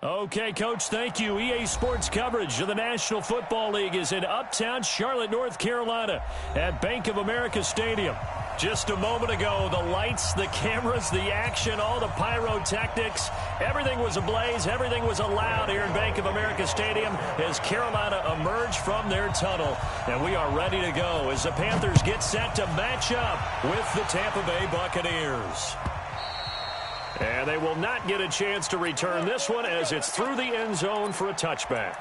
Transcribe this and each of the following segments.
Okay, Coach, thank you. EA Sports coverage of the National Football League is in uptown Charlotte, North Carolina at Bank of America Stadium. Just a moment ago, the lights, the cameras, the action, all the pyrotechnics, everything was ablaze, everything was allowed here in Bank of America Stadium as Carolina emerged from their tunnel. And we are ready to go as the Panthers get set to match up with the Tampa Bay Buccaneers. And they will not get a chance to return this one as it's through the end zone for a touchback.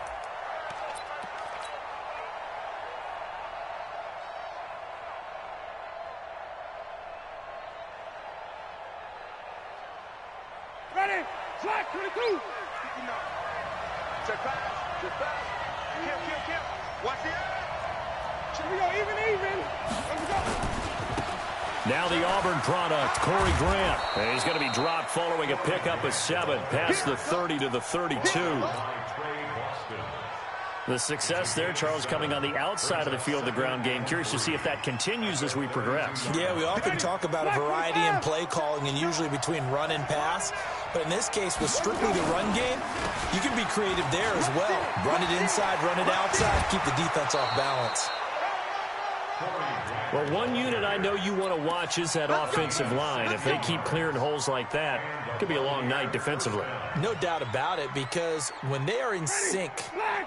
Ready, flag 22. Check pass, check pass. Kill. Watch the edge. Should we go even? Let's go. Now the Auburn product, Corey Grant. And he's going to be dropped following a pickup of 7 past the 30 to the 32. The success there, Charles, coming on the outside of the field, the ground game. Curious to see if that continues as we progress. Yeah, we often talk about a variety in play calling and usually between run and pass. But in this case, with strictly the run game, you can be creative there as well. Run it inside, run it outside, keep the defense off balance. Well, one unit I know you want to watch is that offensive line. If they keep clearing holes like that, it could be a long night defensively. No doubt about it, because when they are in sync,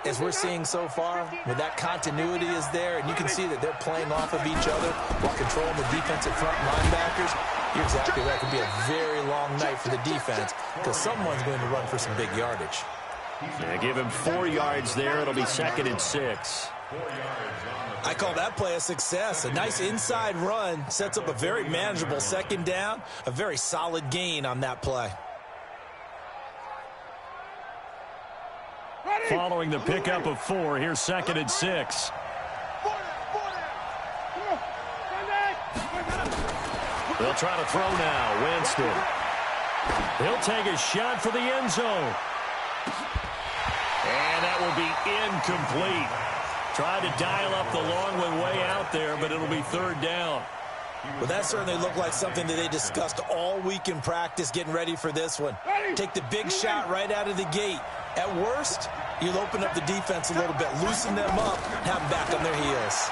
as we're seeing so far, when that continuity is there, and you can see that they're playing off of each other while controlling the defensive front linebackers, you're exactly right. It could be a very long night for the defense because someone's going to run for some big yardage. Yeah, give him 4 yards there. It'll be 2nd and 6. I call that play a success. A nice inside run sets up a very manageable 2nd down, a very solid gain on that play. Following the pickup of 4, here's 2nd and 6. They'll try to throw now. Winston. He'll take a shot for the end zone. And that will be incomplete. Tried to dial up the long one way out there, but it'll be 3rd down. Well, that certainly looked like something that they discussed all week in practice getting ready for this one. Take the big shot right out of the gate. At worst, you'll open up the defense a little bit, loosen them up, have them back on their heels.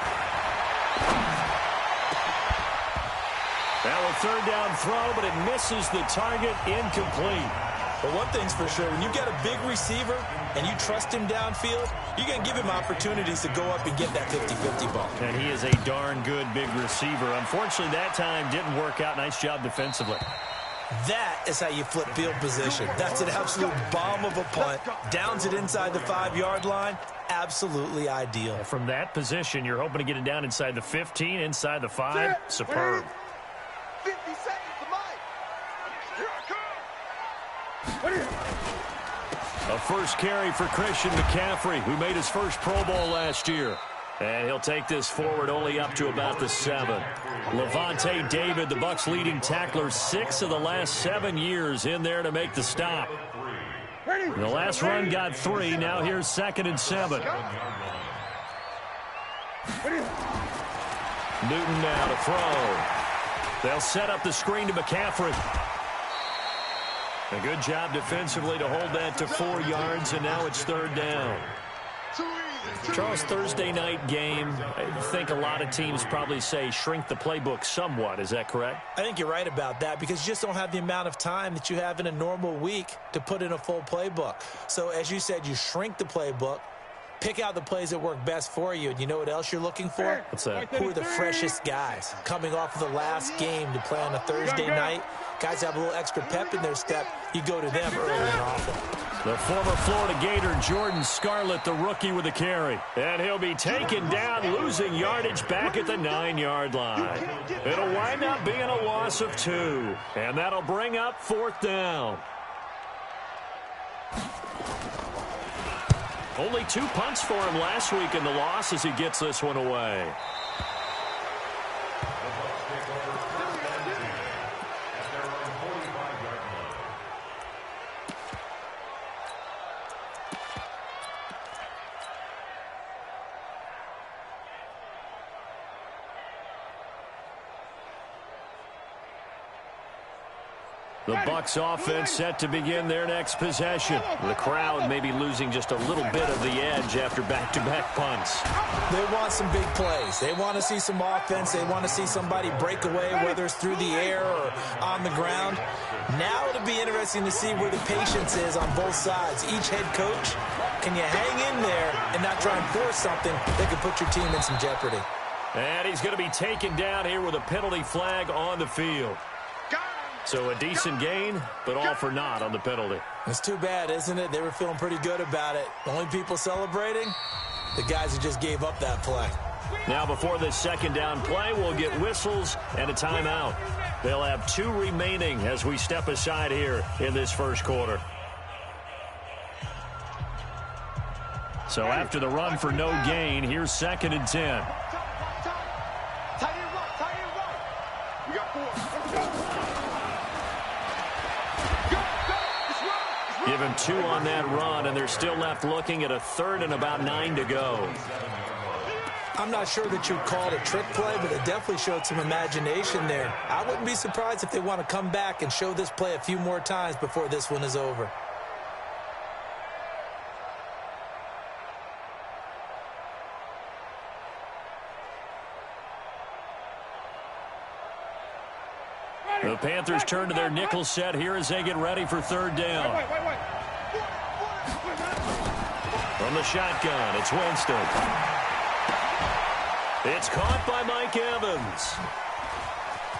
Now a 3rd down throw, but it misses the target, incomplete. But one thing's for sure, when you've got a big receiver and you trust him downfield, you're going to give him opportunities to go up and get that 50-50 ball. And he is a darn good big receiver. Unfortunately, that time didn't work out. Nice job defensively. That is how you flip field position. That's an absolute bomb of a punt. Downs it inside the 5-yard line. Absolutely ideal. From that position, you're hoping to get it down inside the 15, inside the 5. Superb. 50 seconds to life. Here I come. A first carry for Christian McCaffrey, who made his first Pro Bowl last year. And he'll take this forward only up to about the 7. Levante David, the Bucs' leading tackler, 6 of the last 7 years in there to make the stop. The last run got 3. Now here's 2nd and 7. Newton now to throw. They'll set up the screen to McCaffrey. A good job defensively to hold that to 4 yards, and now it's 3rd down. Charles, Thursday night game, I think a lot of teams probably say shrink the playbook somewhat. Is that correct? I think you're right about that because you just don't have the amount of time that you have in a normal week to put in a full playbook. So as you said, you shrink the playbook, pick out the plays that work best for you. And you know what else you're looking for? What's that? Who are the freshest guys coming off of the last game to play on a Thursday night? Guys have a little extra pep in their step. You go to them early and often. The former Florida Gator, Jordan Scarlett, the rookie with a carry. And he'll be taken down, losing yardage back at the 9-yard line. It'll wind up being a loss of 2. And that'll bring up 4th down. Only 2 punts for him last week in the loss as he gets this one away. The Bucs offense set to begin their next possession. The crowd may be losing just a little bit of the edge after back-to-back punts. They want some big plays. They want to see some offense. They want to see somebody break away, whether it's through the air or on the ground. Now it'll be interesting to see where the patience is on both sides. Each head coach, can you hang in there and not try and force something that could put your team in some jeopardy? And he's going to be taken down here with a penalty flag on the field. So a decent gain, but all for naught on the penalty. It's too bad, isn't it? They were feeling pretty good about it. The only people celebrating, the guys who just gave up that play. Now before this second down play, we'll get whistles and a timeout. They'll have 2 remaining as we step aside here in this first quarter. So after the run for no gain, here's 2nd and 10. We got 4. Give him 2 on that run, and they're still left looking at a 3rd and about 9 to go. I'm not sure that you'd call it a trick play, but it definitely showed some imagination there. I wouldn't be surprised if they want to come back and show this play a few more times before this one is over. The Panthers turn to their nickel set here as they get ready for 3rd down. From the shotgun, it's Winston. It's caught by Mike Evans.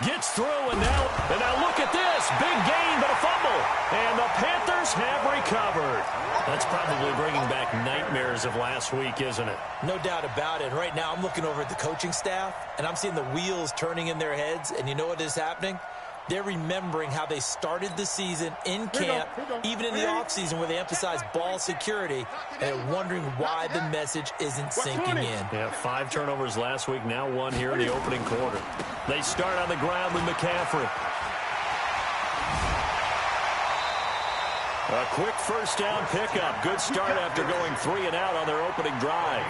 Gets through, and now look at this. Big gain, but a fumble. And the Panthers have recovered. That's probably bringing back nightmares of last week, isn't it? No doubt about it. Right now, I'm looking over at the coaching staff, and I'm seeing the wheels turning in their heads. And you know what is happening? They're remembering how they started the season in camp, even in the offseason where they emphasized ball security, and they're wondering why the message isn't sinking in. Yeah, 5 turnovers last week, now 1 here in the opening quarter. They start on the ground with McCaffrey. A quick first down pickup. Good start after going 3 and out on their opening drive.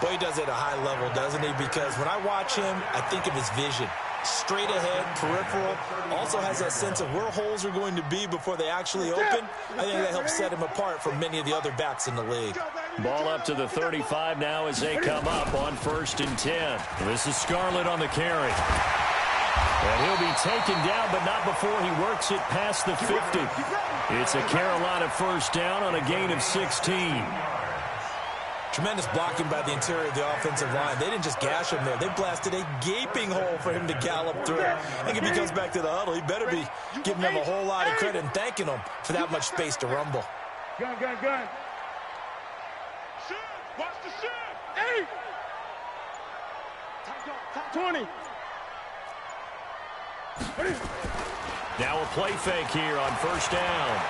Boy, he does it at a high level, doesn't he? Because when I watch him, I think of his vision. Straight ahead, peripheral, also has that sense of where holes are going to be before they actually open. I think that helps set him apart from many of the other backs in the league. Ball up to the 35 now as they come up on 1st and 10. This is Scarlett on the carry. And he'll be taken down, but not before he works it past the 50. It's a Carolina first down on a gain of 16. Tremendous blocking by the interior of the offensive line. They didn't just gash him there. They blasted a gaping hole for him to gallop through. I think if he comes back to the huddle, he better be giving them a whole lot of credit and thanking them for that much space to rumble. Gun. Shit. Watch the shit. 20. Now a play fake here on 1st down.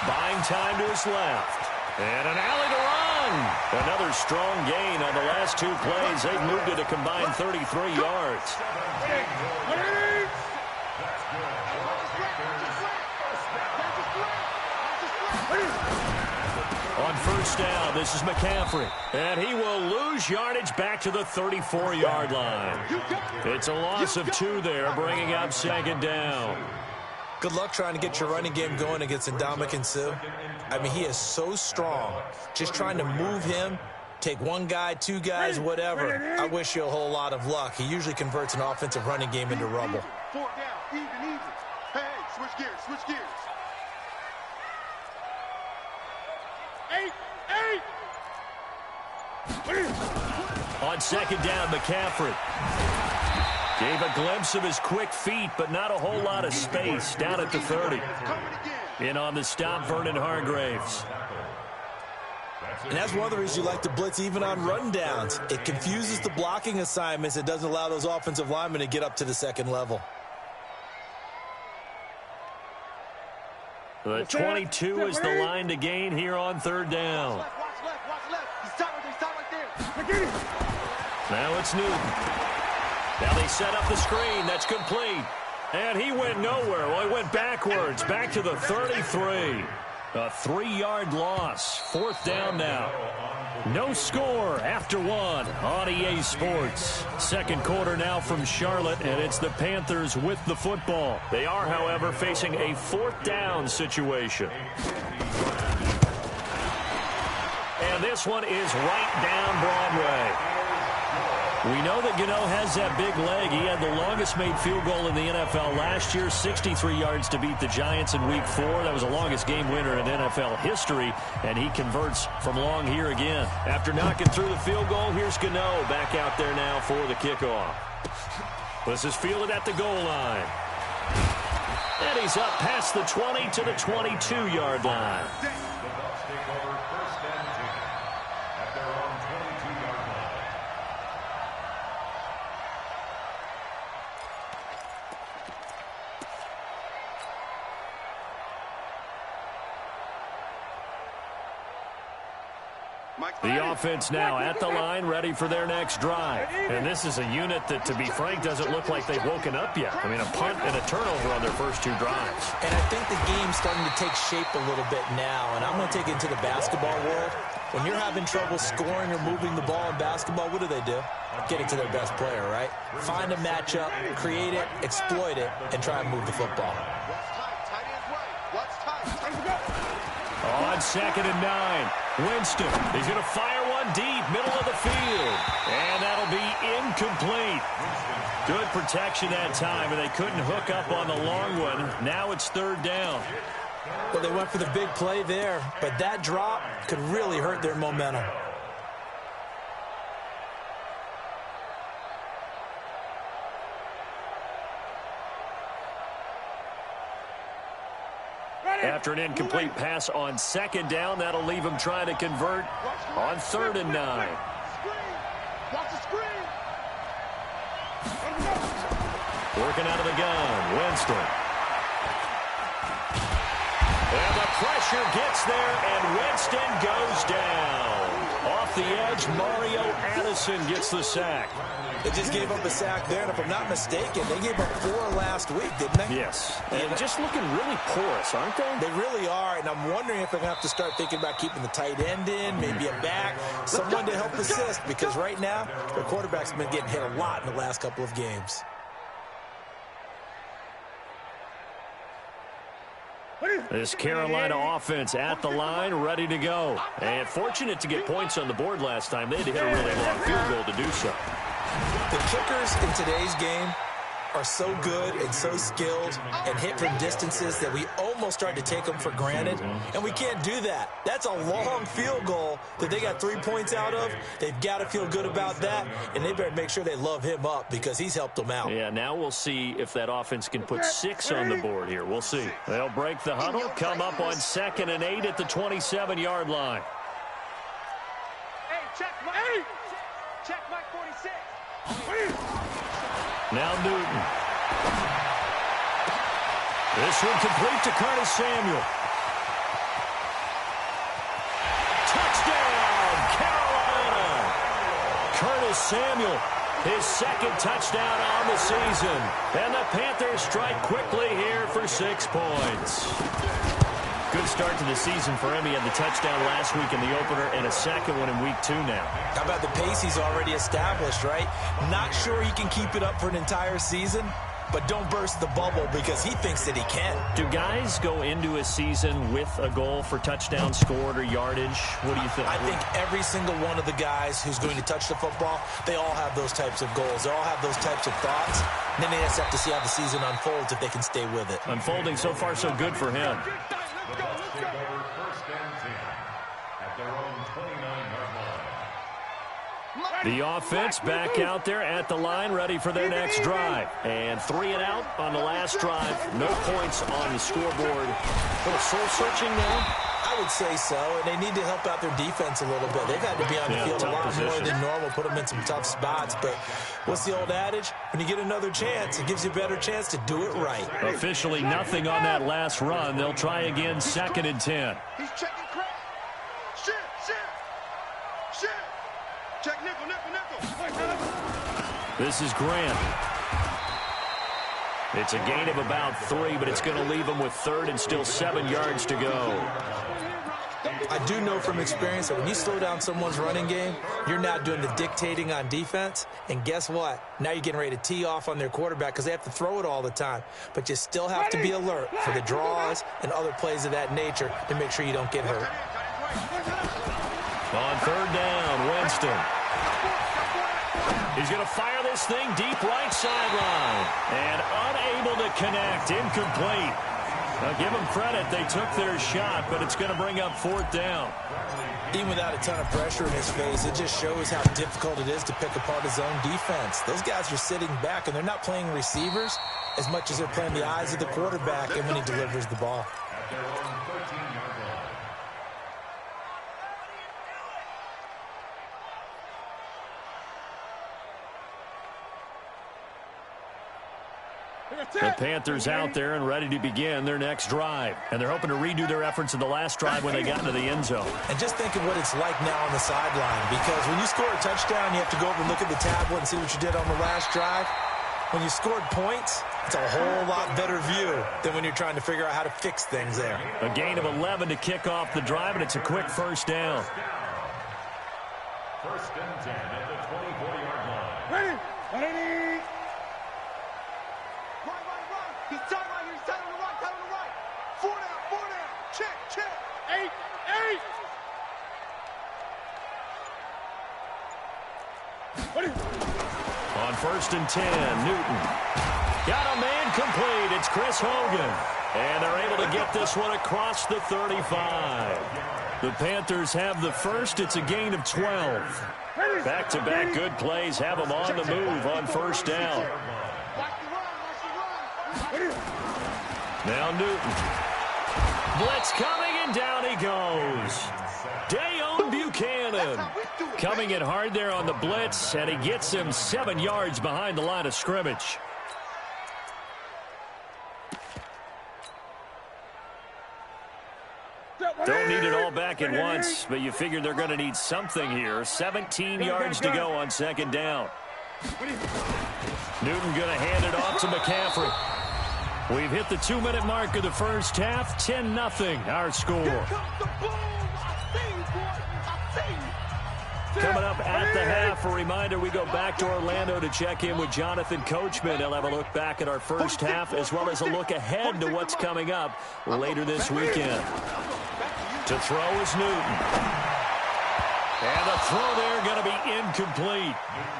Buying time to his left. And an alley to run. Another strong gain on the last 2 plays. They've moved it a combined 33 yards. On 1st down, this is McCaffrey. And he will lose yardage back to the 34-yard line. It's a loss of 2 there, bringing up 2nd down. Good luck trying to get your running game going against Ndamukong Suh. I mean, he is so strong. Just trying to move him, take 1 guy, 2 guys, whatever. I wish you a whole lot of luck. He usually converts an offensive running game into rubble. 4 down, even. Hey, switch gears. 8. On 2nd down, McCaffrey. Gave a glimpse of his quick feet, but not a whole lot of space down at the 30. In on the stop, Vernon Hargreaves. And that's one of the reasons you like to blitz even on rundowns. It confuses the blocking assignments. It doesn't allow those offensive linemen to get up to the 2nd level. The 22 is the line to gain here on 3rd down. Watch left. He's tight right there. Now it's Newton. Now they set up the screen. That's complete. And he went nowhere. Well, he went backwards. Back to the 33. A 3-yard loss. 4th down now. No score after one on EA Sports. Second quarter now from Charlotte, and it's the Panthers with the football. They are, however, facing a fourth down situation. And this one is right down Broadway. We know that Gano has that big leg. He had the longest made field goal in the NFL last year, 63 yards to beat the Giants in Week 4. That was the longest game winner in NFL history, and he converts from long here again. After knocking through the field goal, here's Gano back out there now for the kickoff. This is fielded at the goal line. And he's up past the 20 to the 22-yard line. The offense now at the line, ready for their next drive. And this is a unit that, to be frank, doesn't look like they've woken up yet. I mean, a punt and a turnover on their first two drives. And I think the game's starting to take shape a little bit now. And I'm going to take it into the basketball world. When you're having trouble scoring or moving the ball in basketball, what do? Get it to their best player, right? Find a matchup, create it, exploit it, and try and move the football. On 2nd and 9, Winston. He's going to fire one deep, middle of the field. And that'll be incomplete. Good protection that time, and they couldn't hook up on the long one. Now it's third down. Well, they went for the big play there, but that drop could really hurt their momentum. After an incomplete pass on 2nd down, that'll leave him trying to convert on 3rd and 9. Working out of the gun, Winston. And the pressure gets there, and Winston goes down. Off the edge, Mario Addison gets the sack. They just gave up a sack there, and if I'm not mistaken, they gave up 4 last week, didn't they? Yes. And just looking really porous, aren't they? They really are, and I'm wondering if they're going to have to start thinking about keeping the tight end in, maybe a back, someone to help assist, because right now, their quarterback's been getting hit a lot in the last couple of games. This Carolina offense at the line, ready to go. And fortunate to get points on the board last time. They had to hit a really long field goal to do so. The kickers in today's game are so good and so skilled and hit from distances that we almost start to take them for granted, and we can't do that. That's a long field goal that they got 3 points out of. They've got to feel good about that, and they better make sure they love him up because he's helped them out. Yeah, now we'll see if that offense can put 6 on the board here. We'll see. They'll break the huddle, come up on 2nd and 8 at the 27-yard line. Hey, check Mike 46. Now Newton. This one complete to Curtis Samuel. Touchdown, Carolina! Curtis Samuel, his 2nd touchdown on the season. And the Panthers strike quickly here for 6 points. Good start to the season for him. He had the touchdown last week in the opener and a 2nd one in Week 2 now. How about the pace he's already established, right? Not sure he can keep it up for an entire season, but don't burst the bubble because he thinks that he can. Do guys go into a season with a goal for touchdown scored or yardage? What do you think? I think every single one of the guys who's going to touch the football, they all have those types of goals. They all have those types of thoughts. And then they just have to see how the season unfolds if they can stay with it. Unfolding so far so good for him. The offense back out there at the line, ready for their next drive. And 3 and out on the last drive. No points on the scoreboard. A little soul-searching now. I would say so, and they need to help out their defense a little bit. They've had to be on the field a lot more than normal, put them in some tough spots. But what's the old adage? When you get another chance, it gives you a better chance to do it right. Officially nothing on that last run. They'll try again, 2nd and 10. He's checking crack. Shit. Check nickel. This is Grant. It's a gain of about 3, but it's going to leave him with 3rd and still 7 yards to go. I do know from experience that when you slow down someone's running game, you're now doing the dictating on defense. And guess what? Now you're getting ready to tee off on their quarterback because they have to throw it all the time. But you still have to be alert for the draws and other plays of that nature to make sure you don't get hurt. On third down, Winston. He's going to fire this thing deep right sideline. And unable to connect. Incomplete. Now, give them credit. They took their shot, but it's going to bring up fourth down. Even without a ton of pressure in his face, it just shows how difficult it is to pick apart his own defense. Those guys are sitting back, and they're not playing receivers as much as they're playing the eyes of the quarterback and when he delivers the ball. The Panthers out there and ready to begin their next drive. And they're hoping to redo their efforts in the last drive when they got into the end zone. And just think of what it's like now on the sideline, because when you score a touchdown, you have to go over and look at the tablet and see what you did on the last drive. When you scored points, it's a whole lot better view than when you're trying to figure out how to fix things there. A gain of 11 to kick off the drive, and it's a quick first down. First and 10 at the 24-yard line. Ready? He's tied right here. He's tied on the right. Tied on the right. Four down. Check. 8. Ready? On first and 10, Newton. Got a man complete. It's Chris Hogan. And they're able to get this one across the 35. The Panthers have the first. It's a gain of 12. Back-to-back good plays have them on the move on first down. Now Newton. Blitz coming, and down he goes. Dayon Buchanan coming in hard there on the blitz, and he gets him 7 yards behind the line of scrimmage. Don't need it all back at once, but you figure they're going to need something here. 17 yards to go on second down. Newton going to hand it off to McCaffrey. We've hit the 2-minute mark of the first half. 10-0 our score. Coming up at the half, a reminder, we go back to Orlando to check in with Jonathan Coachman. He'll have a look back at our first half as well as a look ahead to what's coming up later this weekend. To throw is Newton. And the throw there going to be incomplete.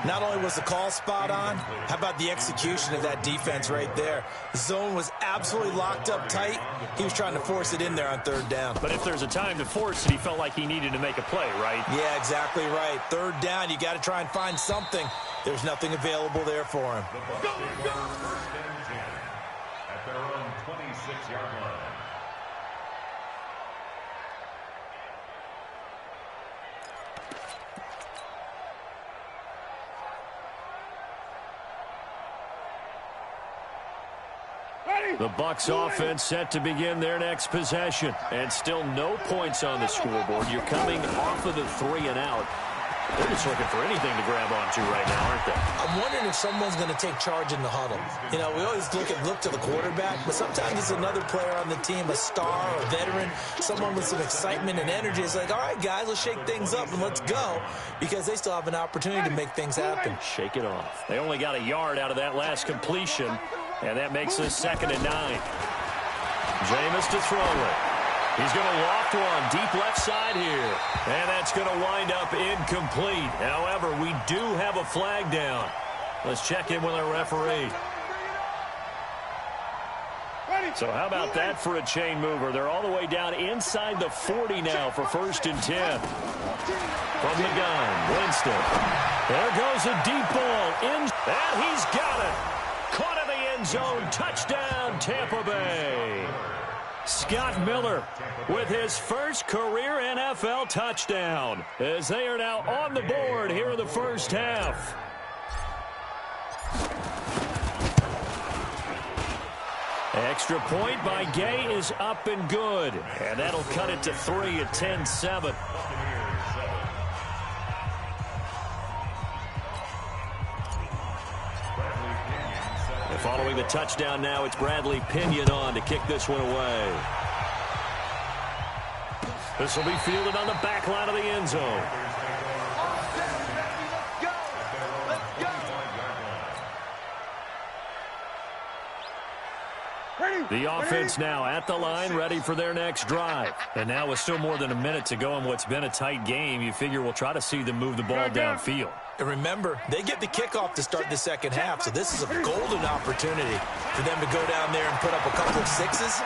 Not only was the call spot on, how about the execution of that defense right there? The zone was absolutely locked up tight. He was trying to force it in there on third down. But if there's a time to force it, he felt like he needed to make a play, right? Yeah, exactly right. Third down, you got to try and find something. There's nothing available there for him. At their own 26-yard line. The Bucs offense set to begin their next possession. And still no points on the scoreboard. You're coming off of the 3-and-out. They're just looking for anything to grab onto right now, aren't they? I'm wondering if someone's going to take charge in the huddle. You know, we always look to the quarterback, but sometimes it's another player on the team, a star, a veteran, someone with some excitement and energy. It's like, all right, guys, let's shake things up and let's go, because they still have an opportunity to make things happen. Shake it off. They only got a yard out of that last completion, and that makes us 2nd and 9. Jameis to throw it. He's going to loft one deep left side here. And that's going to wind up incomplete. However, we do have a flag down. Let's check in with our referee. So how about that for a chain mover? They're all the way down inside the 40 now for 1st and 10. From the gun, Winston. There goes a deep ball. And he's got it. Caught in the end zone. Touchdown, Tampa Bay. Scott Miller with his first career NFL touchdown as they are now on the board here in the first half. Extra point by Gay is up and good. And that'll cut it to 3 at 10-7. Following the touchdown now, it's Bradley Pinion on to kick this one away. This will be fielded on the back line of the end zone. The offense now at the line, ready for their next drive. And now with still more than a minute to go in what's been a tight game, you figure we'll try to see them move the ball downfield. And remember, they get the kickoff to start the second half, so this is a golden opportunity for them to go down there and put up a couple of sixes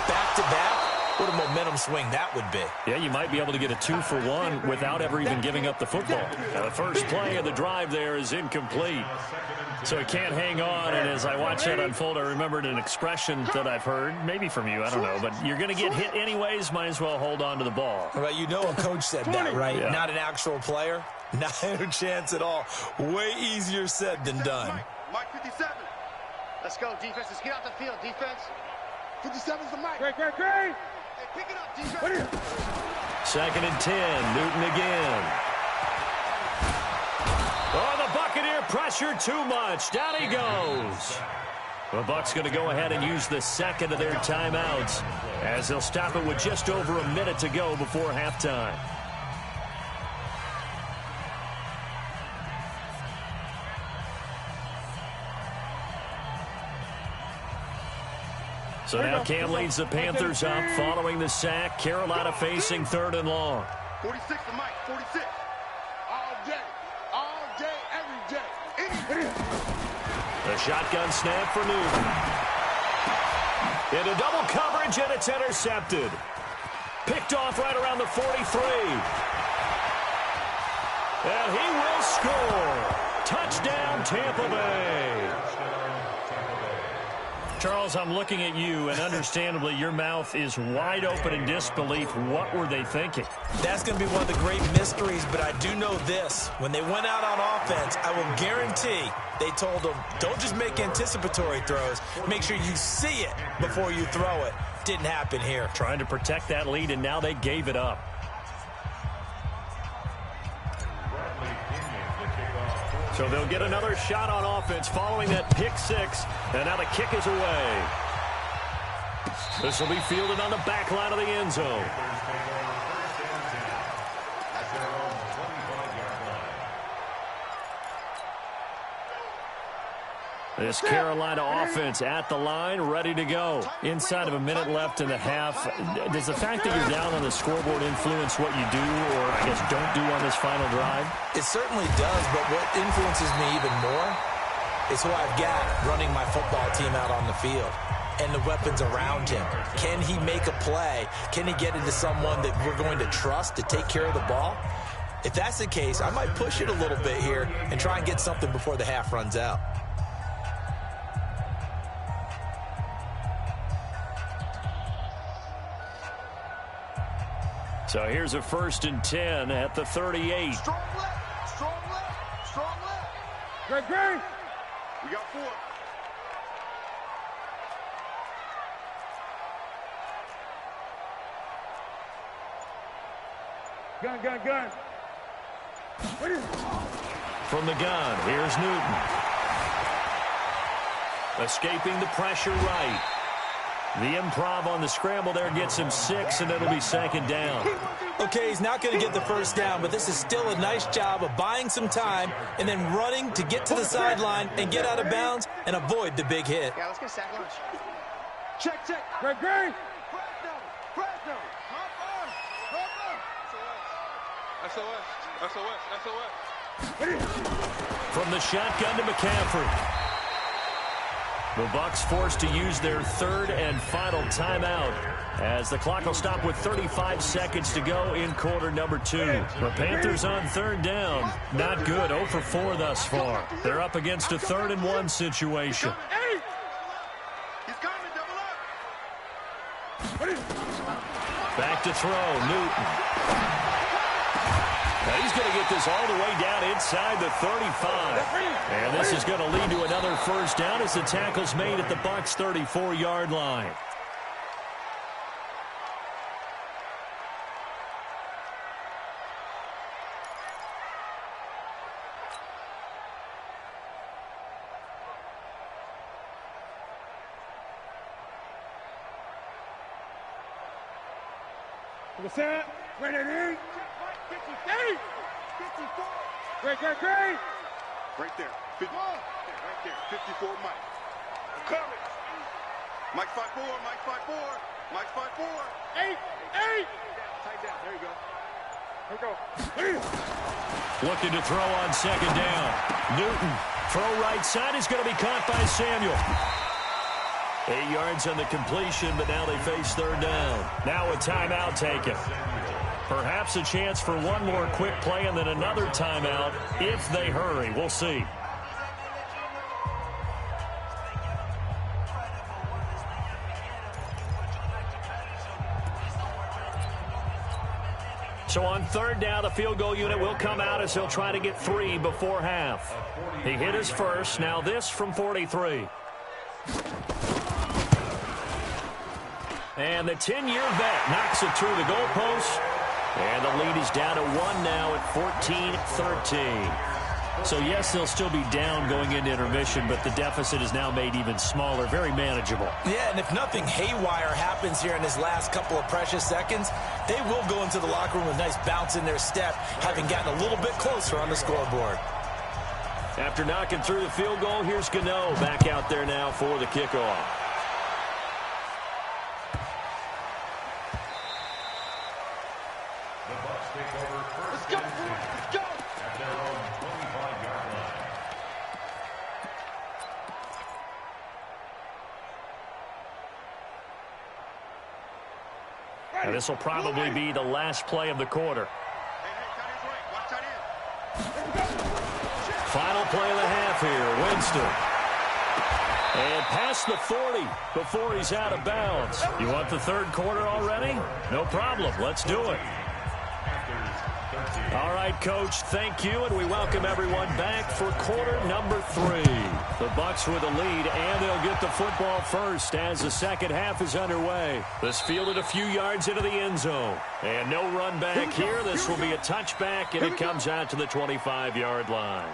back-to-back. What a momentum swing that would be. Yeah, you might be able to get a 2-for-1 without ever even giving up the football. Now, the first play of the drive there is incomplete. So he can't hang on, and as I watch that unfold, I remembered an expression that I've heard, maybe from you, I don't know, but you're going to get hit anyways, might as well hold on to the ball. Well, you know a coach said that, right? Yeah. Not an actual player. Not a chance at all. Way easier said than done. Mike 57. Let's go, defense. Let's get out the field, defense. 57's the Mike. Great. Hey, pick it up, defense. 2nd and 10, Newton again. Oh, the Buccaneer pressure too much. Down he goes. The Bucs going to go ahead and use the second of their timeouts as they'll stop it with just over a minute to go before halftime. So now Cam leads the Panthers up following the sack. Carolina facing 3rd and long. 46 to Mike, 46. All day, every day. The shotgun snap for Newton. Into double coverage, and it's intercepted. Picked off right around the 43. And he will score. Touchdown, Tampa Bay. Charles, I'm looking at you, and understandably, your mouth is wide open in disbelief. What were they thinking? That's going to be one of the great mysteries, but I do know this. When they went out on offense, I will guarantee they told them, don't just make anticipatory throws. Make sure you see it before you throw it. Didn't happen here. Trying to protect that lead, and now they gave it up. So they'll get another shot on offense following that pick six. And now the kick is away. This will be fielded on the back line of the end zone. This Carolina offense at the line, ready to go. Inside of a minute left in the half. Does the fact that you're down on the scoreboard influence what you do, or I guess don't do on this final drive? It certainly does, but what influences me even more is who I've got running my football team out on the field and the weapons around him. Can he make a play? Can he get into someone that we're going to trust to take care of the ball? If that's the case, I might push it a little bit here and try and get something before the half runs out. So here's a 1st and 10 at the 38. Strong left, strong left, strong left. Great. We got 4. Gun. From the gun, here's Newton. Escaping the pressure right. The improv on the scramble there gets him 6, and it'll be 2nd down. Okay, he's not going to get the first down, but this is still a nice job of buying some time and then running to get to the sideline and get out of bounds and avoid the big hit. Yeah, let's get sack lunch. Check. Great. Fresno. SOS. From the shotgun to McCaffrey. The Bucs forced to use their 3rd and final timeout as the clock will stop with 35 seconds to go in quarter number 2. The Panthers on 3rd down. Not good. 0 for 4 thus far. They're up against a 3rd and 1 situation. He's coming, double up. Back to throw, Newton. Now he's going to get this all the way down inside the 35. And this is going to lead to another 1st down as the tackle's made at the Bucs' 34-yard line. Set. Win it in. 58. 54. Great. Right there. 50. Right there. 54, Mike. Coming. Mike 5-4. Mike 5-4. Mike 5-4. 8. Tight down. There you go. Here we go. Looking to throw on second down. Newton. Throw right side is going to be caught by Samuel. 8 yards on the completion, but now they face third down. Now a timeout taken. Perhaps a chance for one more quick play and then another timeout if they hurry. We'll see. So on third down, the field goal unit will come out as he'll try to get 3 before half. He hit his first. Now this from 43. And the 10-year vet knocks it through the goalpost. And the lead is down to 1 now at 14-13. So, yes, they'll still be down going into intermission, but the deficit is now made even smaller, very manageable. Yeah, and if nothing haywire happens here in his last couple of precious seconds, they will go into the locker room with a nice bounce in their step, having gotten a little bit closer on the scoreboard. After knocking through the field goal, here's Gano back out there now for the kickoff. And this will probably be the last play of the quarter. Final play of the half here. Winston. And past the 40 before he's out of bounds. You want the third quarter already? No problem. Let's do it. All right, Coach, thank you, and we welcome everyone back for quarter number 3. The Bucks with the lead, and they'll get the football first as the second half is underway. This fielded a few yards into the end zone. And no run back here. This will be a touchback, and it comes out to the 25-yard line.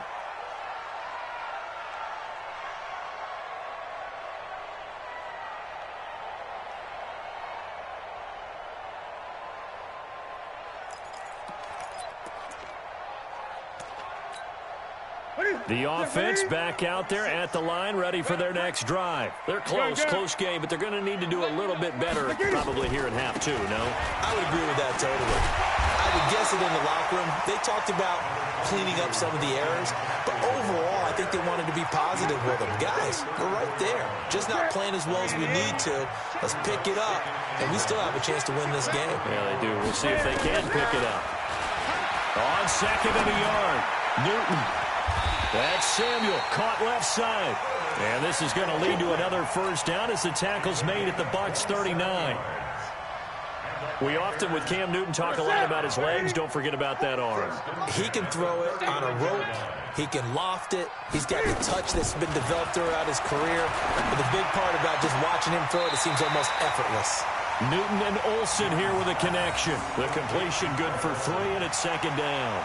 The offense back out there at the line, ready for their next drive. They're close game, but they're going to need to do a little bit better probably here in half 2, no? I would agree with that totally. I would guess it in the locker room. They talked about cleaning up some of the errors, but overall, I think they wanted to be positive with them. Guys, we're right there. Just not playing as well as we need to. Let's pick it up, and we still have a chance to win this game. Yeah, they do. We'll see if they can pick it up. On second and a yard, Newton. That's Samuel, caught left side. And this is going to lead to another first down as the tackle's made at the Bucks 39. We often, with Cam Newton, talk a lot about his legs. Don't forget about that arm. He can throw it on a rope. He can loft it. He's got the touch that's been developed throughout his career. But the big part about just watching him throw it seems almost effortless. Newton and Olsen here with a connection. The completion good for 3, and it's second down.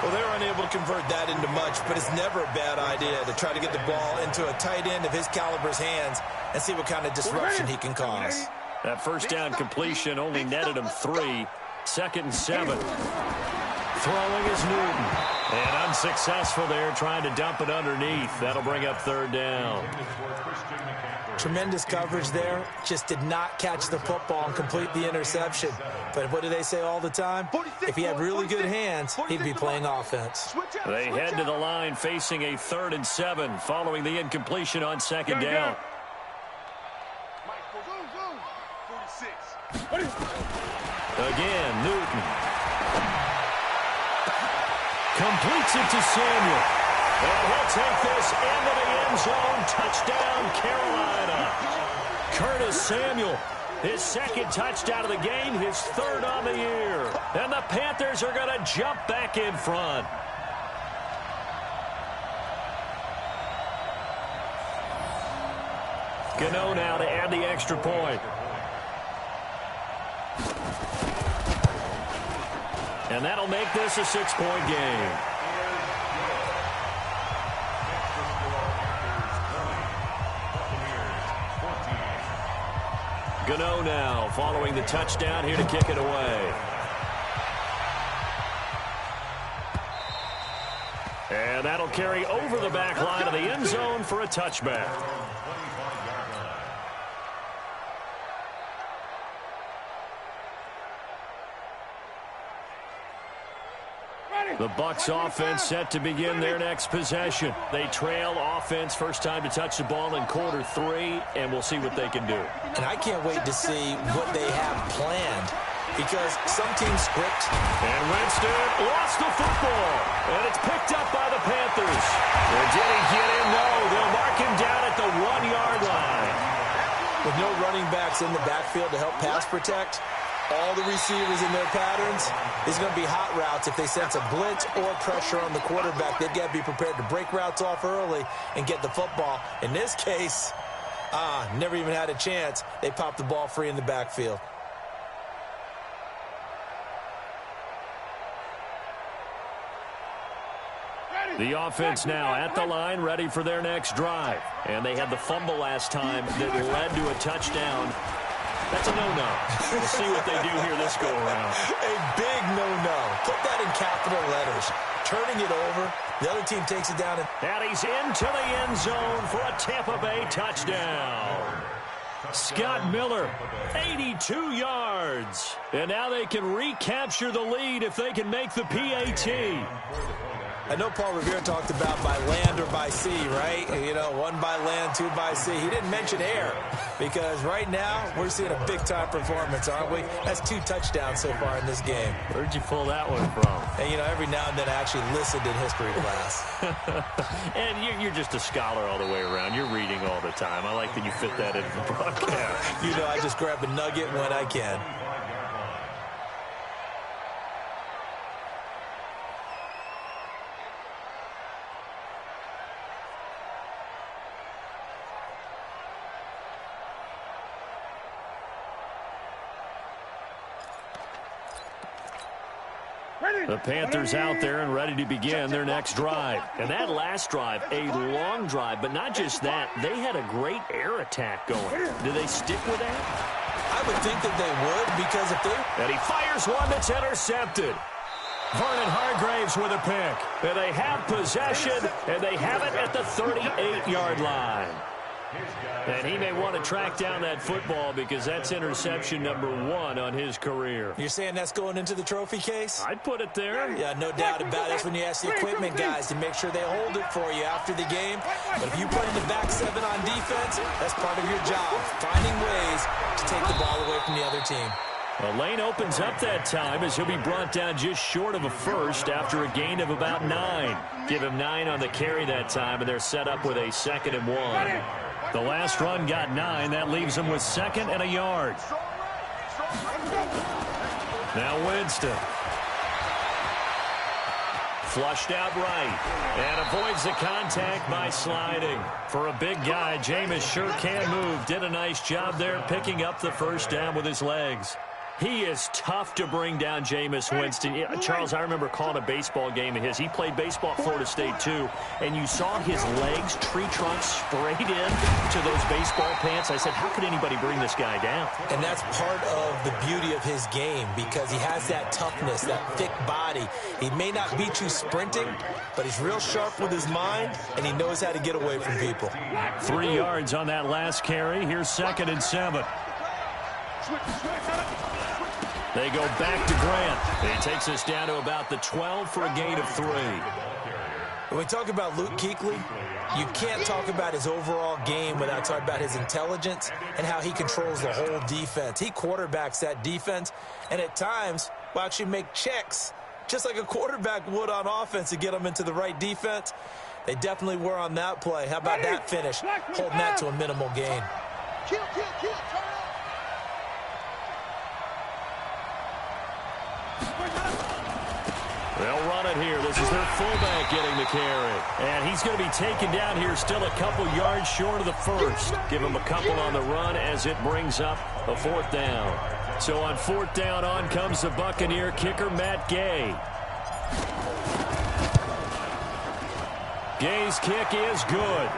Well, they're unable to convert that into much, but it's never a bad idea to try to get the ball into a tight end of his caliber's hands and see what kind of disruption he can cause. That first down completion only netted him 3. Second and 7. Throwing is Newton. And unsuccessful there, trying to dump it underneath. That'll bring up third down. Tremendous coverage there. Just did not catch the football and complete the interception. But what do they say all the time? If he had really good hands, he'd be playing offense. They head to the line facing a 3rd and 7 following the incompletion on second down. Again, Newton. Completes it to Samuel. And he'll take this into the end zone. Touchdown, Carolina. Curtis Samuel, his second touchdown of the game, his 3rd on the year. And the Panthers are going to jump back in front. Gano now to add the extra point. And that'll make this a 6-point game. Gano now following the touchdown here to kick it away. And that'll carry over the back line of the end zone for a touchback. The Bucs offense set to begin their next possession. They trail offense, first time to touch the ball in quarter 3, and we'll see what they can do. And I can't wait to see what they have planned, because some teams script. And Winston lost the football, and it's picked up by the Panthers. Or did he get in? No, they'll mark him down at the 1-yard line. With no running backs in the backfield to help pass protect, all the receivers in their patterns, is going to be hot routes. If they sense a blitz or pressure on the quarterback, they've got to be prepared to break routes off early and get the football. In this case, never even had a chance. They popped the ball free in the backfield. The offense now at the line, ready for their next drive. And they had the fumble last time that led to a touchdown. That's a no-no. We'll see what they do here this go-around. A big no-no. Put that in capital letters. Turning it over. The other team takes it down. And he's into the end zone for a Tampa Bay touchdown. Scott Miller, 82 yards. And now they can recapture the lead if they can make the PAT. I know Paul Revere talked about by land or by sea, right? You know, 1 by land, 2 by sea. He didn't mention air, because right now we're seeing a big-time performance, aren't we? That's 2 touchdowns so far in this game. Where'd you pull that one from? And, you know, every now and then I actually listened in history class. And you're just a scholar all the way around. You're reading all the time. I like that you fit that into the broadcast. You know, I just grab a nugget when I can. The Panthers out there and ready to begin their next drive. And that last drive, a long drive, but not just that. They had a great air attack going. Do they stick with that? I would think that they would, because if they... And he fires one that's intercepted. Vernon Hargraves with a pick. And they have possession, and they have it at the 38-yard line. And he may want to track down that football, because that's interception number 1 on his career. You're saying that's going into the trophy case? I'd put it there. Yeah, no doubt about it. That's when you ask the equipment guys to make sure they hold it for you after the game. But if you put in the back 7 on defense, that's part of your job, finding ways to take the ball away from the other team. The lane opens up that time as he'll be brought down just short of a first after a gain of about 9. Give him 9 on the carry that time, and they're set up with a 2nd and 1. The last run got 9. That leaves them with 2nd and a yard. Now Winston. Flushed out right. And avoids the contact by sliding. For a big guy, Jameis sure can move. Did a nice job there picking up the first down with his legs. He is tough to bring down, Jameis Winston. Charles, I remember calling a baseball game of his. He played baseball at Florida State, too. And you saw his legs, tree trunks, sprayed in to those baseball pants. I said, how could anybody bring this guy down? And that's part of the beauty of his game, because he has that toughness, that thick body. He may not beat you sprinting, but he's real sharp with his mind, and he knows how to get away from people. 3 yards on that last carry. Here's 2nd and 7. They go back to Grant. He takes us down to about the 12 for a gain of 3. When we talk about Luke Kuechly, you can't talk about his overall game without talking about his intelligence and how he controls the whole defense. He quarterbacks that defense, and at times will actually make checks, just like a quarterback would on offense, to get them into the right defense. They definitely were on that play. How about that finish? Holding that to a minimal gain. Kill, turn up. They'll run it here. This is their fullback getting the carry. And he's going to be taken down here still a couple yards short of the first. Give him a couple on the run as it brings up a 4th down. So on 4th down, on comes the Buccaneer kicker, Matt Gay. Gay's kick is good.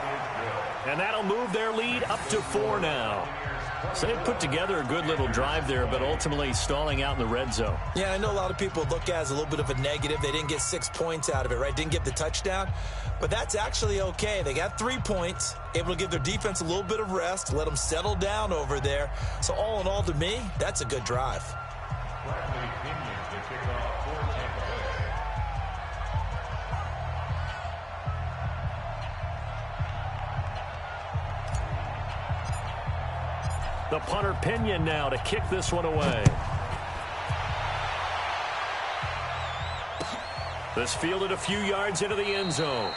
And that'll move their lead up to 4 now. So they put together a good little drive there, but ultimately stalling out in the red zone. Yeah, I know a lot of people look at it as a little bit of a negative. They didn't get 6 points out of it, right? Didn't get the touchdown. But that's actually okay. They got 3 points, able to give their defense a little bit of rest, let them settle down over there. So all in all, to me, that's a good drive. The punter Pinion now to kick this one away. This fielded a few yards into the end zone.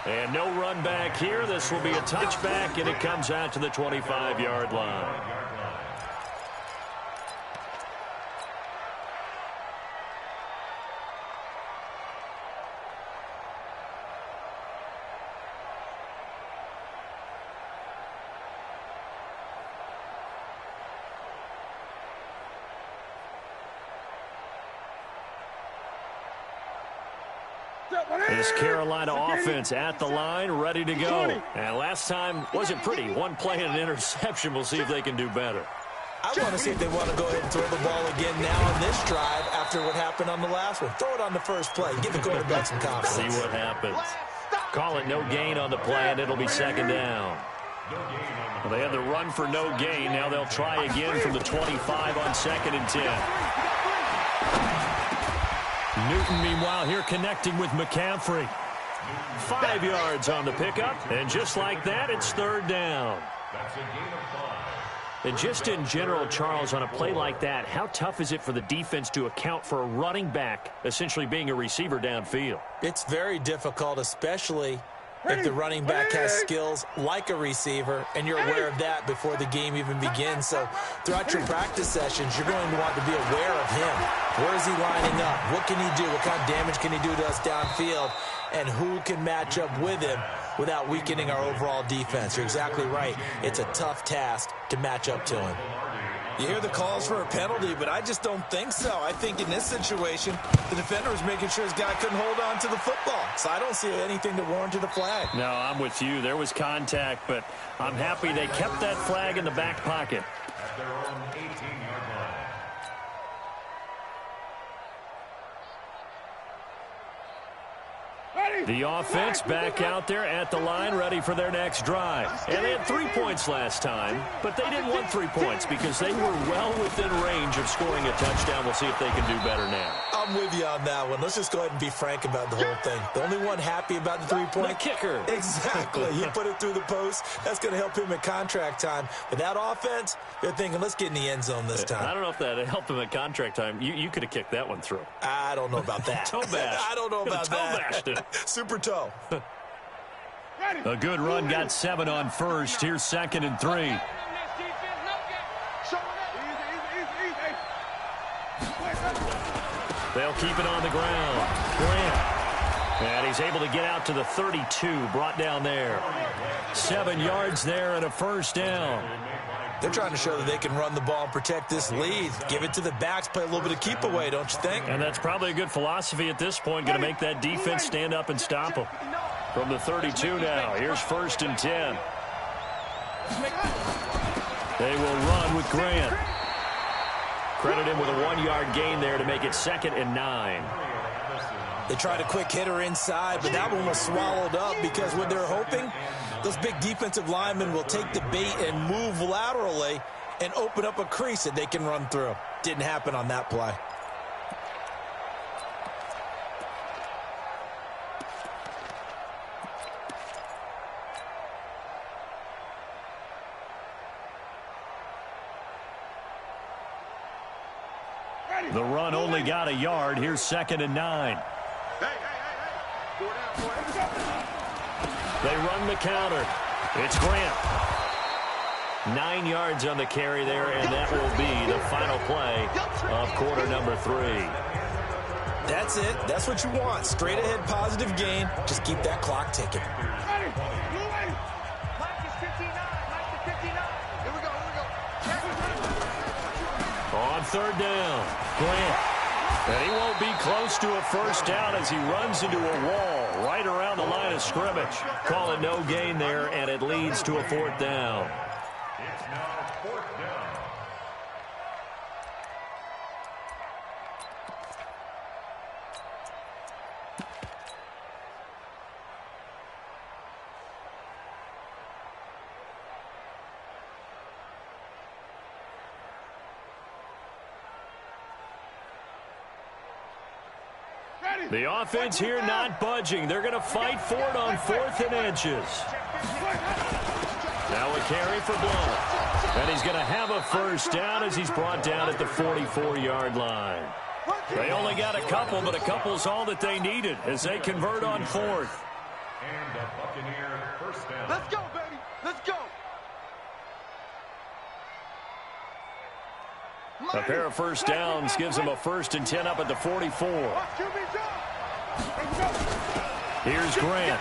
And no run back here. This will be a touchback, and it comes out to the 25-yard line. This Carolina offense at the line, ready to go. And last time wasn't pretty. One play and an interception. We'll see if they can do better. I want to see if they want to go ahead and throw the ball again now on this drive after what happened on the last one. Throw it on the first play. Give the quarterback some confidence. See what happens. Call it no gain on the play, and it'll be second down. Well, they had the run for no gain. Now they'll try again from the 25 on 2nd and 10. Newton, meanwhile, here connecting with McCaffrey. 5 yards on the pickup, and just like that, it's third down. That's a gain of 5. And just in general, Charles, on a play like that, how tough is it for the defense to account for a running back essentially being a receiver downfield? It's very difficult, especially if the running back has skills like a receiver, and you're aware of that before the game even begins. So throughout your practice sessions, you're going to want to be aware of him. Where is he lining up? What can he do? What kind of damage can he do to us downfield? And who can match up with him without weakening our overall defense? You're exactly right. It's a tough task to match up to him. You hear the calls for a penalty, but I just don't think so. I think in this situation, the defender was making sure his guy couldn't hold on to the football. So I don't see anything to warrant a flag. No, I'm with you. There was contact, but I'm happy they kept that flag in the back pocket. At their own 18-yard line. The offense back out there at the line, ready for their next drive. And they had 3 points last time, but they didn't want 3 points because they were well within range of scoring a touchdown. We'll see if they can do better now. I'm with you on that one. Let's just go ahead and be frank about the whole thing. The only one happy about the 3-point? The kicker. Exactly. He put it through the post. That's going to help him at contract time. But that offense, they're thinking, let's get in the end zone this time. I don't know if that helped him at contract time. You could have kicked that one through. I don't know about that. Toe bash. I don't know about toe that. Bashed it. Super toe. A good run, got 7 on first. Here's 2nd and 3. They'll keep it on the ground. Grant. And he's able to get out to the 32, brought down there. 7 yards there and a first down. They're trying to show that they can run the ball and protect this lead. Give it to the backs, play a little bit of keep away, don't you think? And that's probably a good philosophy at this point, going to make that defense stand up and stop them. From the 32 now, here's 1st and 10. They will run with Grant. Credit him with a 1-yard gain there to make it 2nd and 9. They tried a quick hitter inside, but that one was swallowed up because what they're hoping, those big defensive linemen will take the bait and move laterally and open up a crease that they can run through. Didn't happen on that play. The run only got a yard. Here's 2nd and 9. They run the counter. It's Grant. 9 yards on the carry there, and that will be the final play of quarter number 3. That's it. That's what you want. Straight ahead positive gain. Just keep that clock ticking. On 3rd down, Grant. And he won't be close to a first down as he runs into a wall right around the line of scrimmage. Call it no gain there, and it leads to a 4th down. It's now 4th down. The offense here not budging. They're going to fight for it on 4th and inches. Now a carry for Blount. And he's going to have a first down as he's brought down at the 44-yard line. They only got a couple, but a couple's all that they needed as they convert on 4th. And a Buccaneer first down. Let's go, baby. Let's go. A pair of first downs gives him a 1st and 10 up at the 44. Here's Grant.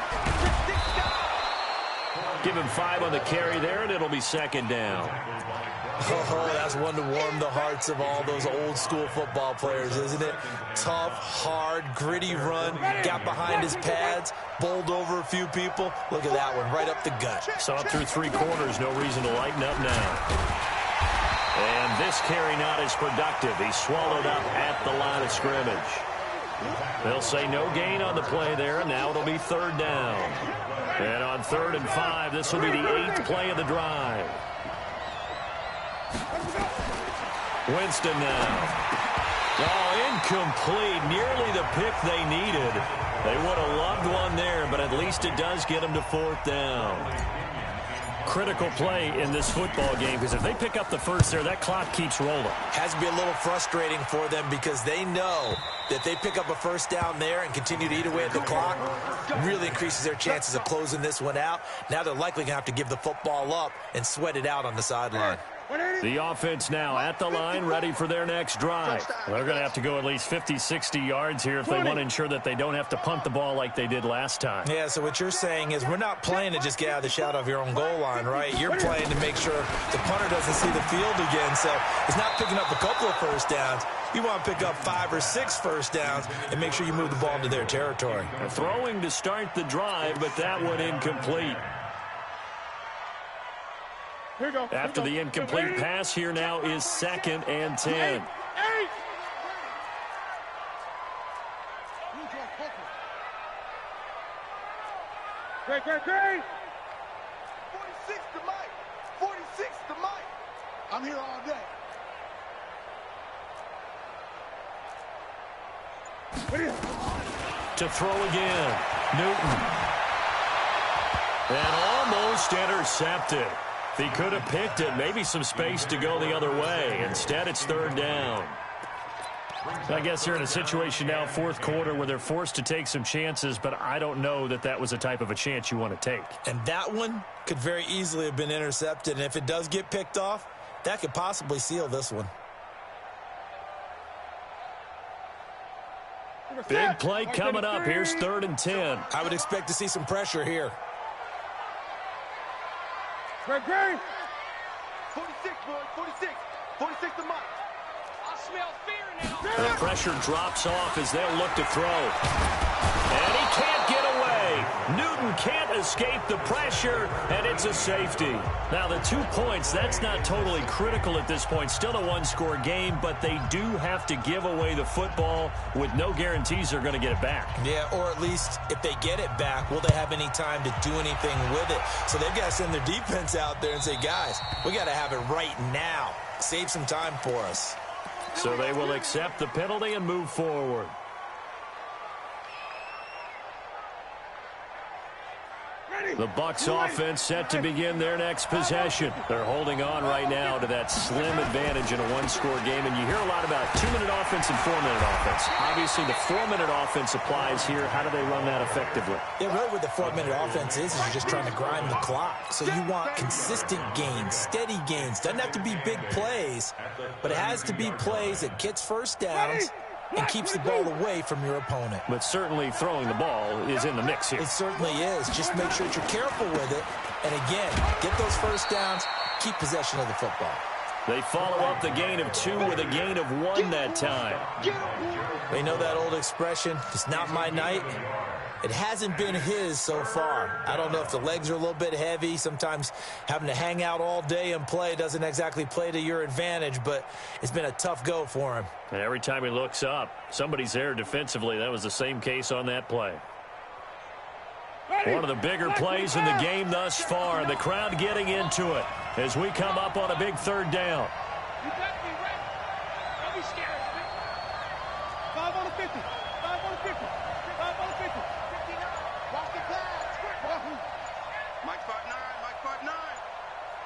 Give him 5 on the carry there, and it'll be 2nd down. Oh, that's one to warm the hearts of all those old school football players, isn't it? Tough, hard, gritty run, got behind his pads, bowled over a few people. Look at that one, right up the gut. Saw it through 3 quarters, no reason to lighten up now. And this carry not as productive. He's swallowed up at the line of scrimmage. They'll say no gain on the play there, and now it'll be 3rd down. And on 3rd and 5, this will be the 8th play of the drive. Winston now. Oh, incomplete. Nearly the pick they needed. They would have loved one there, but at least it does get them to 4th down. Critical play in this football game, because if they pick up the first there, that clock keeps rolling. Has to be a little frustrating for them because they know that they pick up a first down there and continue to eat away at the clock, really increases their chances of closing this one out. Now they're likely going to have to give the football up and sweat it out on the sideline. The offense now at the line, ready for their next drive. They're going to have to go at least 50, 60 yards here if they want to ensure that they don't have to punt the ball like they did last time. Yeah, so what you're saying is we're not playing to just get out of the shadow of your own goal line, right? You're playing to make sure the punter doesn't see the field again. So it's not picking up a couple of first downs. You want to pick up 5 or 6 first downs and make sure you move the ball into their territory. Throwing to start the drive, but that one incomplete. After the incomplete pass, here now is 2nd and 10. Great. 46 to Mike. 46 to Mike. I'm here all day. To throw again. Newton. And almost intercepted. If he could have picked it, maybe some space to go the other way. Instead, it's 3rd down. I guess they're in a situation now, 4th quarter, where they're forced to take some chances, but I don't know that that was the type of a chance you want to take. And that one could very easily have been intercepted. And if it does get picked off, that could possibly seal this one. Big play coming up. Here's 3rd and 10. I would expect to see some pressure here. Great. 46, boy. 46. 46 to Mike. I smell fear now. The pressure drops off as they'll look to throw. And he can't get away. Newton can't escape the pressure, and it's a safety. Now, the 2 points, that's not totally critical at this point. Still a 1-score game, but they do have to give away the football with no guarantees they're going to get it back. Yeah, or at least if they get it back, will they have any time to do anything with it? So they've got to send their defense out there and say, guys, we got to have it right now. Save some time for us. So they will accept the penalty and move forward. The Bucs offense set to begin their next possession. They're holding on right now to that slim advantage in a 1-score game. And you hear a lot about 2-minute offense and 4-minute offense. Obviously, the 4-minute offense applies here. How do they run that effectively? Yeah, really what the 4-minute offense is you're just trying to grind the clock. So you want consistent gains, steady gains. Doesn't have to be big plays, but it has to be plays that gets first downs and keeps the ball away from your opponent. But certainly throwing the ball is in the mix here. It certainly is. Just make sure that you're careful with it. And again, get those first downs, keep possession of the football. They follow up the gain of 2 with a gain of 1 that time. They know that old expression, it's not my night. It hasn't been his so far. I don't know if the legs are a little bit heavy. Sometimes having to hang out all day and play doesn't exactly play to your advantage, but it's been a tough go for him. And every time he looks up, somebody's there defensively. That was the same case on that play. One of the bigger plays in the game thus far, and the crowd getting into it as we come up on a big third down. You got me right. Don't be scared of me. 5 on the 50. 5 on the 50. 5 on the 50. 59. Watch the pass. Mike 5'9", Mike 5'9".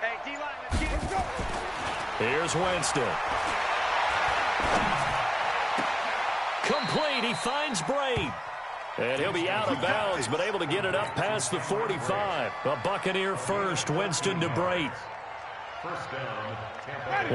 Hey, D-line, let's get it. Let's go. Here's Winston. Complete. He finds Braid. And he'll be out of bounds, but able to get it up past the 45. A Buccaneer first, Winston to Braid. First down.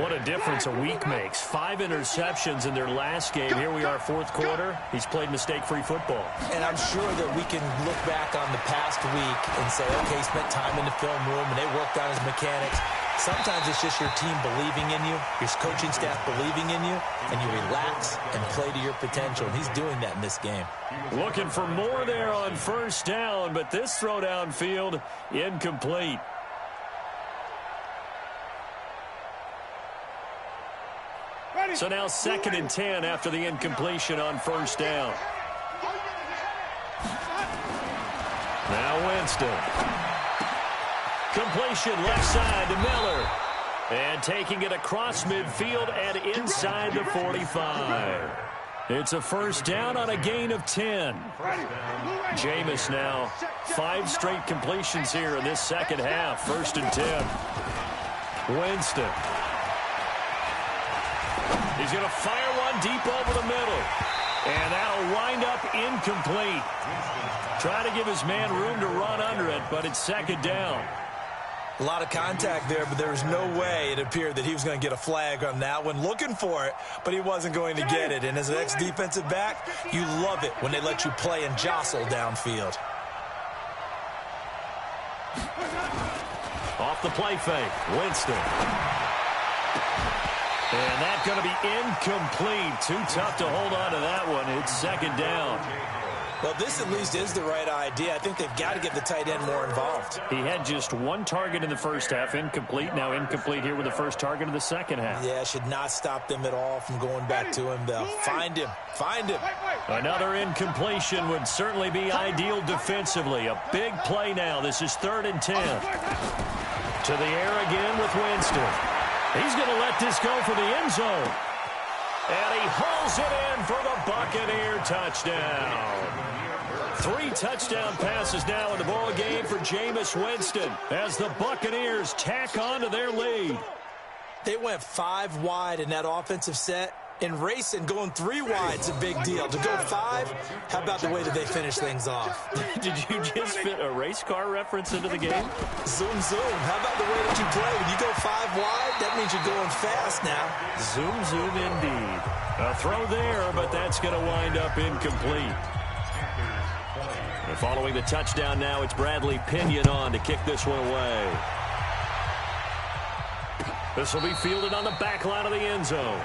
What a difference a week makes. 5 interceptions in their last game. Here we are, fourth quarter. He's played mistake-free football. And I'm sure that we can look back on the past week and say, okay, he spent time in the film room and they worked on his mechanics. Sometimes it's just your team believing in you, your coaching staff believing in you, and you relax and play to your potential. And he's doing that in this game. Looking for more there on first down, but this throw downfield incomplete. So now 2nd and 10 after the incompletion on first down. Now Winston. Completion left side to Miller. And taking it across midfield and inside the 45. It's a first down on a gain of 10. Jameis now 5 straight completions here in this second half. 1st and 10. Winston. He's going to fire one deep over the middle. And that'll wind up incomplete. Try to give his man room to run under it, but it's 2nd down. A lot of contact there, but there was no way it appeared that he was going to get a flag on that one. Looking for it, but he wasn't going to get it. And as an ex-defensive back, you love it when they let you play and jostle downfield. Off the play fake, Winston. And that's going to be incomplete. Too tough to hold on to that one. It's 2nd down. Well, this at least is the right idea. I think they've got to get the tight end more involved. He had just 1 target in the first half, incomplete. Now incomplete here with the first target of the second half. Yeah, should not stop them at all from going back to him. They'll find him. Find him. Another incompletion would certainly be ideal defensively. A big play now. This is 3rd and 10. To the air again with Winston. He's going to let this go for the end zone. And he hauls it in for the Buccaneer touchdown. 3 touchdown passes now in the ball game for Jameis Winston as the Buccaneers tack on to their lead. They went 5 wide in that offensive set. In racing, going 3 wide's a big deal. To go 5, how about the way that they finish things off? Did you just fit a race car reference into the game? Zoom, zoom. How about the way that you play? When you go 5 wide, that means you're going fast now. Zoom, zoom indeed. A throw there, but that's going to wind up incomplete. And following the touchdown now, it's Bradley Pinion on to kick this one away. This will be fielded on the back line of the end zone.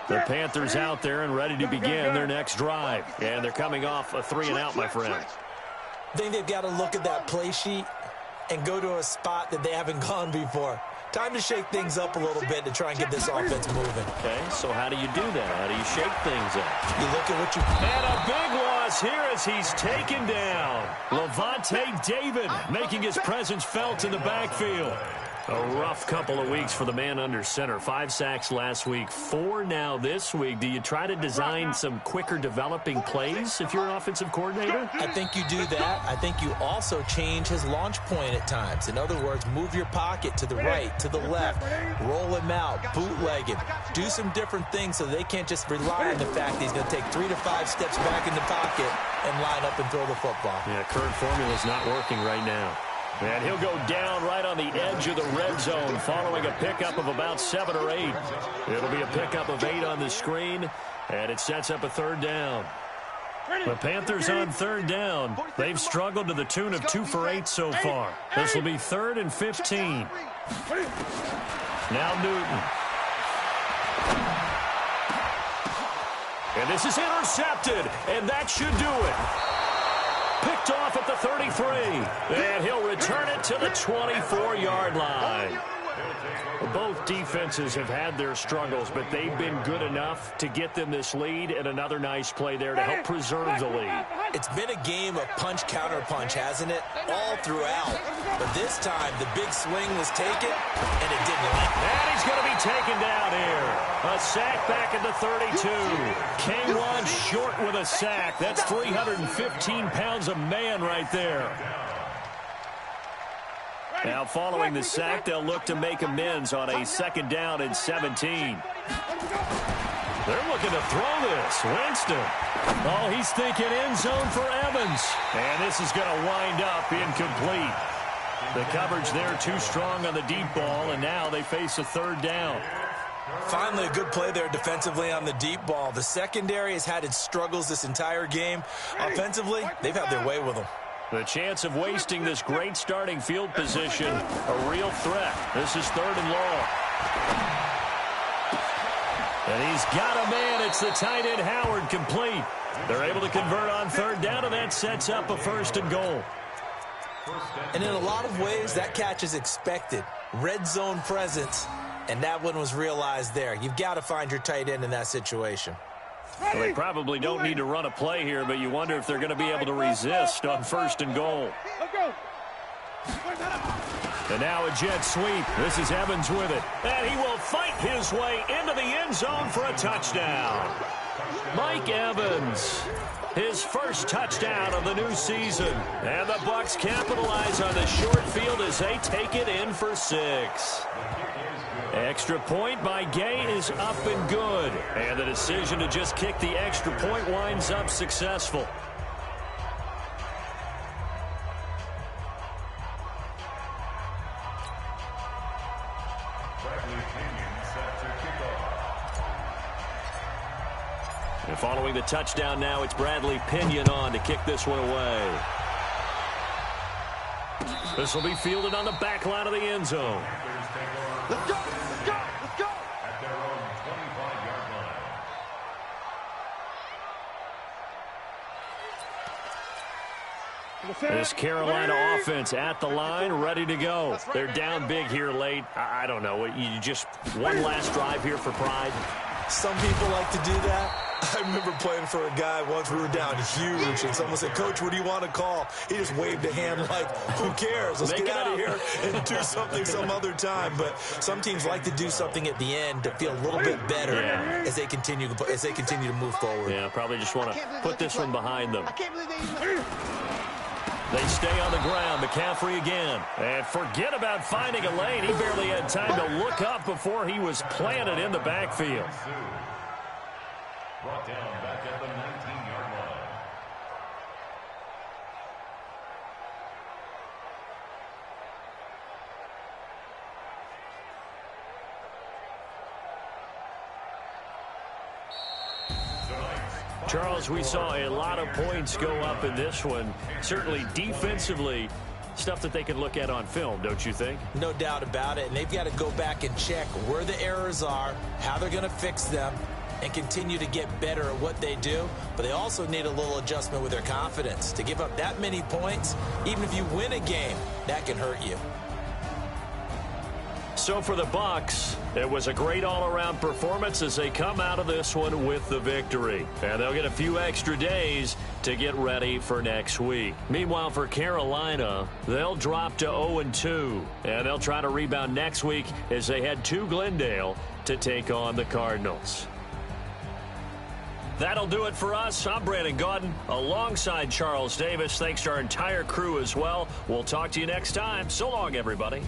The Panthers out there and ready to begin their next drive. And they're coming off a 3-and-out, my friend. I think they've got to look at that play sheet and go to a spot that they haven't gone before. Time to shake things up a little bit to try and get this offense moving. Okay, so how do you do that? How do you shake things up? You look at what you... And a big loss here as he's taken down. Levante David making his presence felt in the backfield. A rough couple of weeks for the man under center. 5 sacks last week, 4 now this week. Do you try to design some quicker developing plays if you're an offensive coordinator? I think you do that. I think you also change his launch point at times. In other words, move your pocket to the right, to the left, roll him out, bootleg him. Do some different things so they can't just rely on the fact that he's going to take 3 to 5 steps back in the pocket and line up and throw the football. Yeah, current formula's not working right now. And he'll go down right on the edge of the red zone following a pickup of about 7 or 8. It'll be a pickup of 8 on the screen, and it sets up a 3rd down. The Panthers on 3rd down. They've struggled to the tune of 2 for 8 so far. This will be 3rd and 15. Now Newton. And this is intercepted, and that should do it. Picked off at the 33, and he'll return it to the 24-yard line. Both defenses have had their struggles, but they've been good enough to get them this lead, and another nice play there to help preserve the lead. It's been a game of punch-counter-punch, hasn't it? All throughout. But this time, the big swing was taken, and it didn't land. And he's going to be taken down here. A sack back at the 32. K1 short with a sack. That's 315 pounds of man right there. Now, following the sack, they'll look to make amends on a 2nd down and 17. They're looking to throw this. Winston. Oh, he's thinking end zone for Evans. And this is going to wind up incomplete. The coverage there too strong on the deep ball, and now they face a 3rd down. Finally, a good play there defensively on the deep ball. The secondary has had its struggles this entire game. Offensively, they've had their way with them. The chance of wasting this great starting field position, a real threat. This is 3rd and long. And he's got a man. It's the tight end Howard, complete. They're able to convert on 3rd down, and that sets up a 1st and goal. And in a lot of ways, that catch is expected. Red zone presence, and that one was realized there. You've got to find your tight end in that situation. Well, they probably don't need to run a play here, but you wonder if they're going to be able to resist on 1st and goal. And now a jet sweep. This is Evans with it. And he will fight his way into the end zone for a touchdown. Mike Evans, his first touchdown of the new season. And the Bucs capitalize on the short field as they take it in for 6. Extra point by Gay is up and good. And the decision to just kick the extra point winds up successful. And following the touchdown now, it's Bradley Pinion on to kick this one away. This will be fielded on the back line of the end zone. Let's go! Let's go! Let's go! At their own 25-yard line. This Carolina offense at the line, ready to go. They're down big here late. I don't know. You just one last drive here for pride. Some people like to do that. I remember playing for a guy once. We were down huge, and someone said, "Coach, what do you want to call?" He just waved a hand like, "Who cares? Let's get out of here and do something some other time." But some teams like to do something at the end to feel a little bit better as they continue to move forward. Yeah, probably just want to put this one behind them. They stay on the ground. McCaffrey again. And forget about finding a lane. He barely had time to look up before he was planted in the backfield. Brought down back at the 19-yard line. Charles, we saw a lot of points go up in this one. Certainly defensively, stuff that they can look at on film, don't you think? No doubt about it. And they've got to go back and check where the errors are, how they're going to fix them, and continue to get better at what they do. But they also need a little adjustment with their confidence. To give up that many points, even if you win a game, that can hurt you. So for the Bucs, it was a great all-around performance as they come out of this one with the victory. And they'll get a few extra days to get ready for next week. Meanwhile, for Carolina, they'll drop to 0-2. And they'll try to rebound next week as they head to Glendale to take on the Cardinals. That'll do it for us. I'm Brandon Gaudin alongside Charles Davis. Thanks to our entire crew as well. We'll talk to you next time. So long, everybody.